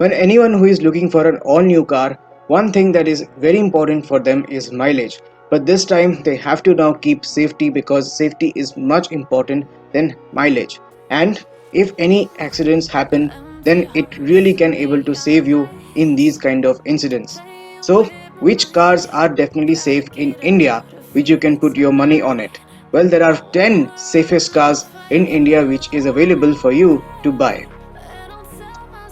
When anyone who is looking for an all new car, one thing that is very important for them is mileage. But this time they have to now keep safety because safety is much important than mileage. And if any accidents happen, then it really can able to save you in these kind of incidents. So, which cars are definitely safe in India which you can put your money on it? Well, there are 10 safest cars in India which is available for you to buy.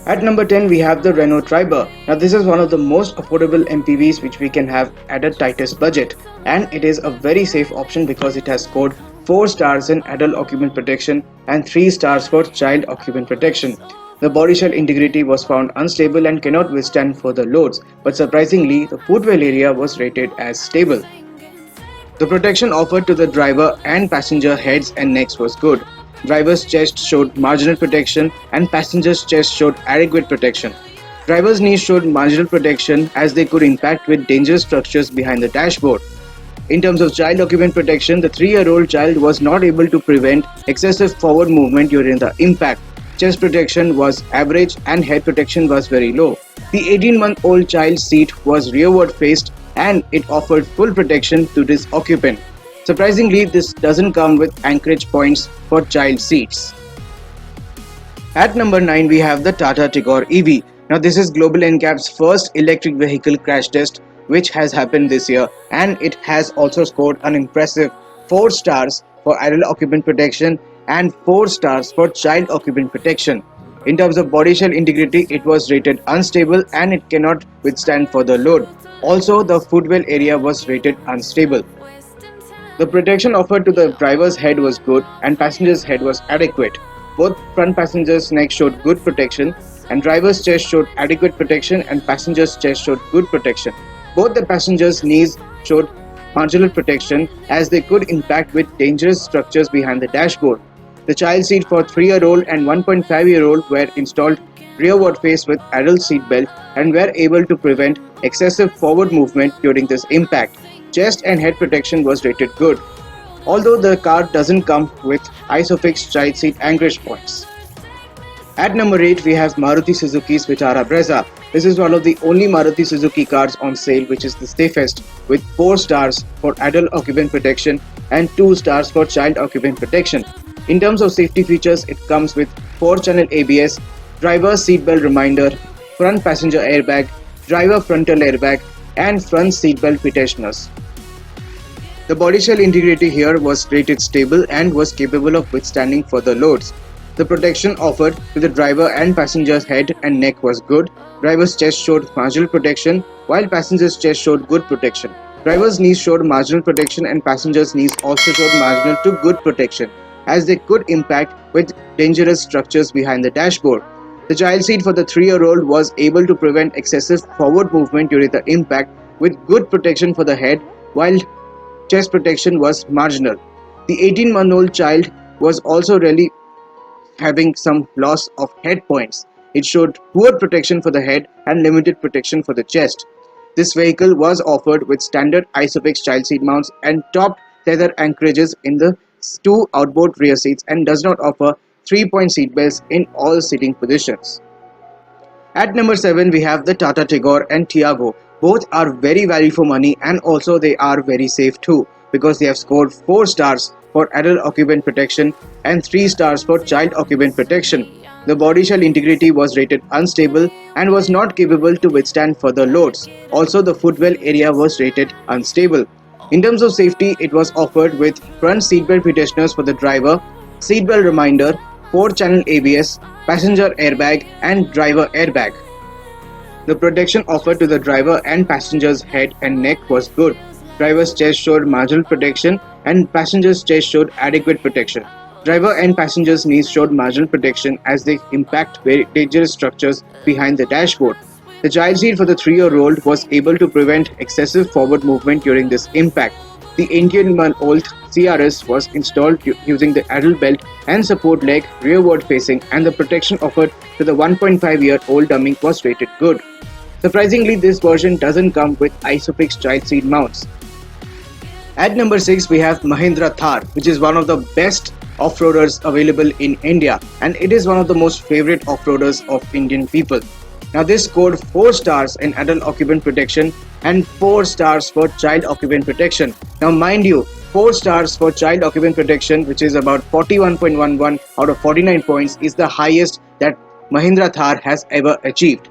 At number 10, we have the Renault Triber. Now, this is one of the most affordable MPVs which we can have at a tightest budget, and it is a very safe option because it has scored 4 stars in adult occupant protection and 3 stars for child occupant protection. The body shell integrity was found unstable and cannot withstand further loads, but surprisingly, the footwell area was rated as stable. The protection offered to the driver and passenger heads and necks was good. Driver's chest showed marginal protection and passenger's chest showed adequate protection. Driver's knees showed marginal protection as they could impact with dangerous structures behind the dashboard. In terms of child occupant protection, the 3-year-old child was not able to prevent excessive forward movement during the impact. Chest protection was average and head protection was very low. The 18-month-old child's seat was rearward faced and it offered full protection to this occupant. Surprisingly, this doesn't come with anchorage points for child seats. At number 9, we have the Tata Tigor EV. Now, this is Global NCAP's first electric vehicle crash test, which has happened this year, and it has also scored an impressive 4 stars for adult occupant protection and 4 stars for child occupant protection. In terms of body shell integrity, it was rated unstable and it cannot withstand further load. Also, the footwell area was rated unstable. The protection offered to the driver's head was good and passenger's head was adequate. Both front passengers' neck showed good protection and driver's chest showed adequate protection and passenger's chest showed good protection. Both the passengers' knees showed marginal protection as they could impact with dangerous structures behind the dashboard. The child seat for 3-year-old and 1.5-year-old were installed rearward face with adult seat belt and were able to prevent excessive forward movement during this impact. Chest and head protection was rated good, although the car doesn't come with ISOFIX child seat anchorage points. At number 8, we have Maruti Suzuki's Vitara Brezza. This is one of the only Maruti Suzuki cars on sale which is the safest, with 4 stars for adult occupant protection and 2 stars for child occupant protection. In terms of safety features, it comes with 4-channel ABS, driver seatbelt reminder, front passenger airbag, driver frontal airbag, and front seatbelt pretensioners. The body shell integrity here was rated stable and was capable of withstanding further loads. The protection offered to the driver and passenger's head and neck was good. Driver's chest showed marginal protection, while passenger's chest showed good protection. Driver's knees showed marginal protection and passenger's knees also showed marginal to good protection, as they could impact with dangerous structures behind the dashboard. The child seat for the 3-year-old was able to prevent excessive forward movement during the impact with good protection for the head, while chest protection was marginal. The 18-month-old child was also really having some loss of head points. It showed poor protection for the head and limited protection for the chest. This vehicle was offered with standard ISOFIX child seat mounts and top leather anchorages in the 2 outboard rear seats and does not offer 3-point seat belts in all seating positions. At number 7, we have the Tata Tigor and Tiago. Both are very value for money and also they are very safe too, because they have scored 4 stars for adult occupant protection and 3 stars for child occupant protection. The body shell integrity was rated unstable and was not capable to withstand further loads. Also, the footwell area was rated unstable. In terms of safety, it was offered with front seatbelt pretensioners for the driver, seatbelt reminder, 4-channel ABS, passenger airbag and driver airbag. The protection offered to the driver and passenger's head and neck was good. Driver's chest showed marginal protection and passenger's chest showed adequate protection. Driver and passenger's knees showed marginal protection as they impact very dangerous structures behind the dashboard. The child seat for the 3-year-old was able to prevent excessive forward movement during this impact. The 18-month-old CRS was installed using the adult belt and support leg rearward facing, and the protection offered to the 1.5-year-old dummy was rated good. Surprisingly, this version doesn't come with ISOFIX child seat mounts. At number 6, we have Mahindra Thar, which is one of the best off-roaders available in India, and it is one of the most favorite off-roaders of Indian people. Now this scored 4 stars in adult occupant protection and 4 stars for child occupant protection. Now mind you, 4 stars for child occupant protection, which is about 41.11 out of 49 points, is the highest that Mahindra Thar has ever achieved.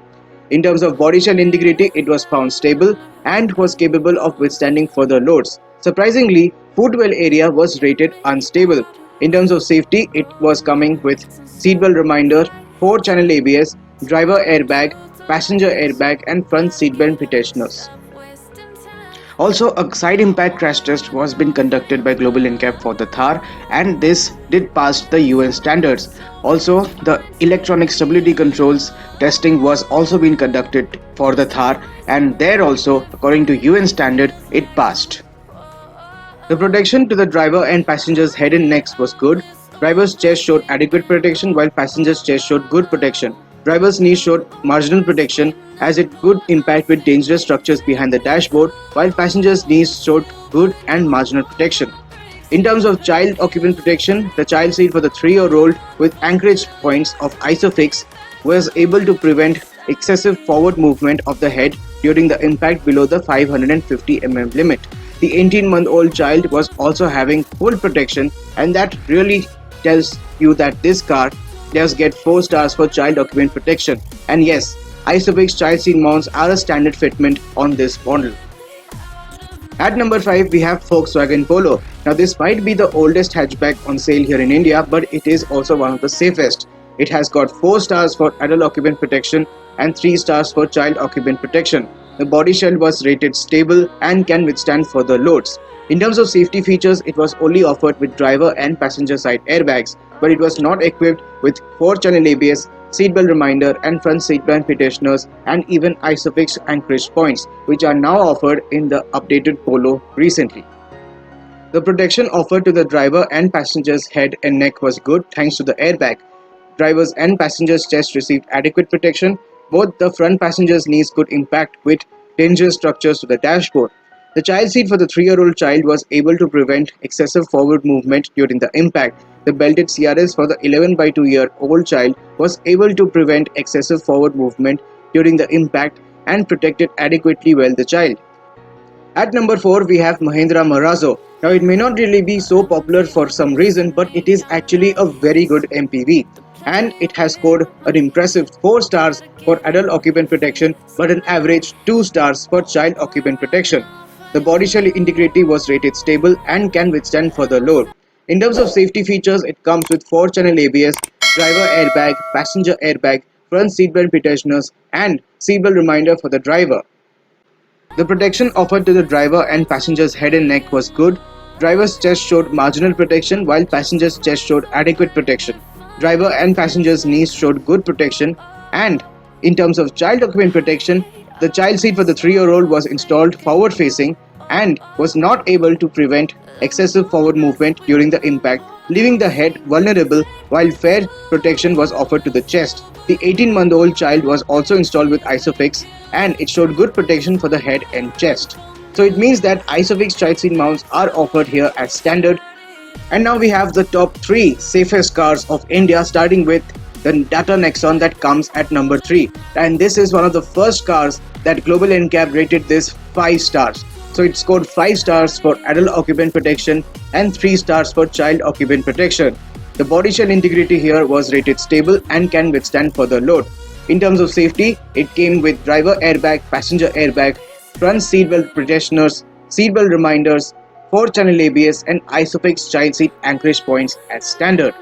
In terms of body shell integrity, it was found stable and was capable of withstanding further loads. Surprisingly, footwell area was rated unstable. In terms of safety, it was coming with seatbelt reminder, 4-channel ABS, driver airbag, passenger airbag and front seatbelt pretensioners. Also, a side impact crash test was been conducted by Global NCAP for the Thar, and this did pass the UN standards. Also, the electronic stability controls testing was also being conducted for the Thar, and there also, according to UN standard, it passed. The protection to the driver and passengers' head and necks was good. Driver's chest showed adequate protection while passengers' chest showed good protection. Driver's knees showed marginal protection as it could impact with dangerous structures behind the dashboard, while passengers' knees showed good and marginal protection. In terms of child occupant protection, the child seat for the 3-year-old with anchorage points of ISOFIX was able to prevent excessive forward movement of the head during the impact below the 550 mm limit. The 18-month-old child was also having full protection, and that really tells you that this car does get 4 stars for child occupant protection. And yes, ISOFIX child seat mounts are a standard fitment on this model. At number 5, we have Volkswagen Polo. Now this might be the oldest hatchback on sale here in India, but it is also one of the safest. It has got 4 stars for adult occupant protection and 3 stars for child occupant protection. The body shell was rated stable and can withstand further loads. In terms of safety features, it was only offered with driver and passenger side airbags, but it was not equipped with 4-channel ABS, seatbelt reminder and front seatbelt pretensioners and even ISOFIX anchorage points, which are now offered in the updated Polo recently. The protection offered to the driver and passenger's head and neck was good thanks to the airbag. Drivers and passengers' chest received adequate protection. Both the front passengers' knees could impact with dangerous structures to the dashboard. The child seat for the 3-year-old child was able to prevent excessive forward movement during the impact. The belted CRS for the 11-by-2-year-old child was able to prevent excessive forward movement during the impact and protected adequately well the child. At number 4, we have Mahindra Marazzo. Now it may not really be so popular for some reason, but it is actually a very good MPV. And it has scored an impressive 4 stars for adult occupant protection but an average 2 stars for child occupant protection. The body shell integrity was rated stable and can withstand further load. In terms of safety features, it comes with 4-channel ABS, driver airbag, passenger airbag, front seatbelt pretensioners and seatbelt reminder for the driver. The protection offered to the driver and passenger's head and neck was good. Driver's chest showed marginal protection while passenger's chest showed adequate protection. Driver and passengers' knees showed good protection, and in terms of child occupant protection, the child seat for the 3-year-old was installed forward facing and was not able to prevent excessive forward movement during the impact, leaving the head vulnerable while fair protection was offered to the chest. The 18-month-old child was also installed with ISOFIX and it showed good protection for the head and chest. So it means that ISOFIX child seat mounts are offered here as standard. And now we have the top 3 safest cars of India, starting with the Tata Nexon that comes at number 3. And this is one of the first cars that Global NCAP rated this 5 stars. So it scored 5 stars for adult occupant protection and 3 stars for child occupant protection. The body shell integrity here was rated stable and can withstand further load. In terms of safety, it came with driver airbag, passenger airbag, front seatbelt pretensioners, seatbelt reminders, 4-channel ABS and ISOFIX child seat anchorage points as standard.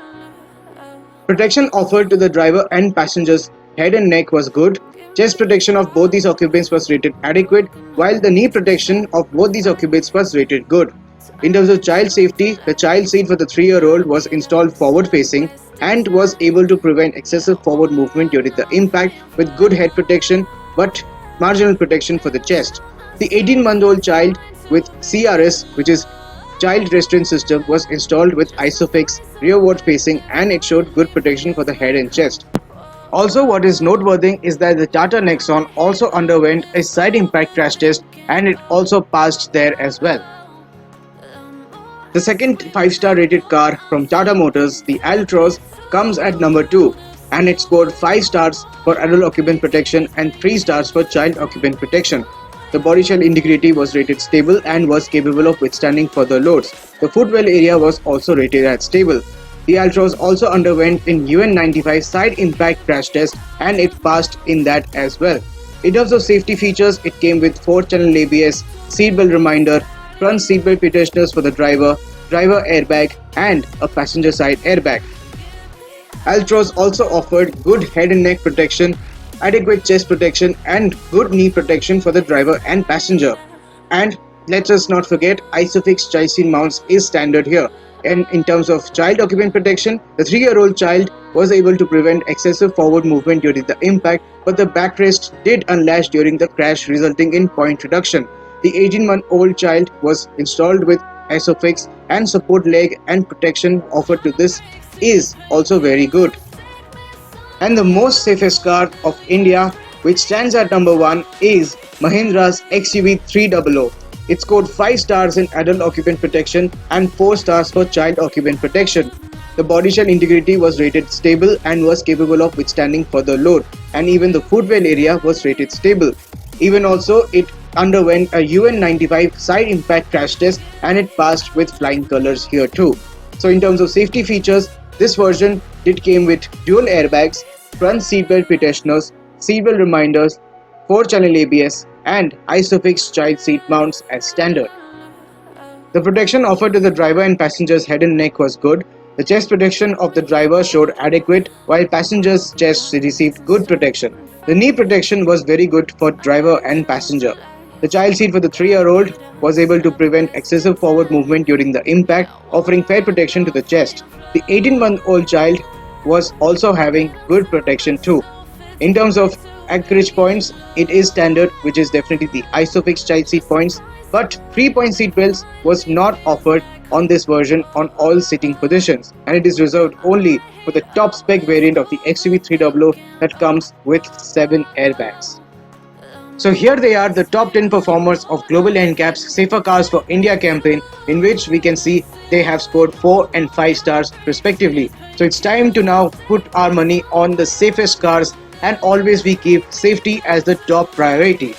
Protection offered to the driver and passengers' head and neck was good. Chest protection of both these occupants was rated adequate, while the knee protection of both these occupants was rated good. In terms of child safety, the child seat for the 3-year-old was installed forward facing and was able to prevent excessive forward movement during the impact with good head protection but marginal protection for the chest. The 18-month-old child with CRS, which is child restraint system, was installed with ISOFIX rearward facing and it showed good protection for the head and chest. Also, what is noteworthy is that the Tata Nexon also underwent a side impact crash test and it also passed there as well. The second 5-star rated car from Tata Motors, the Altroz, comes at number 2. and it scored 5 stars for adult occupant protection and 3 stars for child occupant protection. The body shell integrity was rated stable and was capable of withstanding further loads. The footwell area was also rated as stable. The Altroz also underwent an UN 95 side impact crash test and it passed in that as well. In terms of safety features, it came with 4-channel ABS, seatbelt reminder, front seatbelt petitioners for the driver airbag and a passenger side airbag. Altroz also offered good head and neck protection, adequate chest protection and good knee protection for the driver and passenger. And let us not forget, Isofix child seat mounts is standard here. And in terms of child occupant protection, the 3-year-old child was able to prevent excessive forward movement during the impact, but the backrest did unlatch during the crash, resulting in point reduction. The 18-month-old child was installed with Isofix and support leg and protection offered to this is also very good. And the most safest car of India, which stands at number 1, is Mahindra's XUV 300. It scored 5 stars in adult occupant protection and 4 stars for child occupant protection. The body shell integrity was rated stable and was capable of withstanding further load, and even the footwell area was rated stable. Even also, it underwent a UN 95 side impact crash test and it passed with flying colors here too. So in terms of safety features, this version did came with dual airbags, front seatbelt petitioners, seatbelt reminders, 4-channel ABS and Isofix child seat mounts as standard. The protection offered to the driver and passenger's head and neck was good. The chest protection of the driver showed adequate, while passenger's chest received good protection. The knee protection was very good for driver and passenger. The child seat for the 3-year-old was able to prevent excessive forward movement during the impact, offering fair protection to the chest. The 18-month-old child was also having good protection too. In terms of anchorage points, it is standard, which is definitely the Isofix child seat points, but 3-point seat belts was not offered on this version on all sitting positions, and it is reserved only for the top spec variant of the XUV 300 that comes with 7 airbags. So here they are, the top 10 performers of Global NCAP's Safer Cars for India campaign, in which we can see they have scored 4 and 5 stars respectively. So it's time to now put our money on the safest cars, and always we keep safety as the top priority.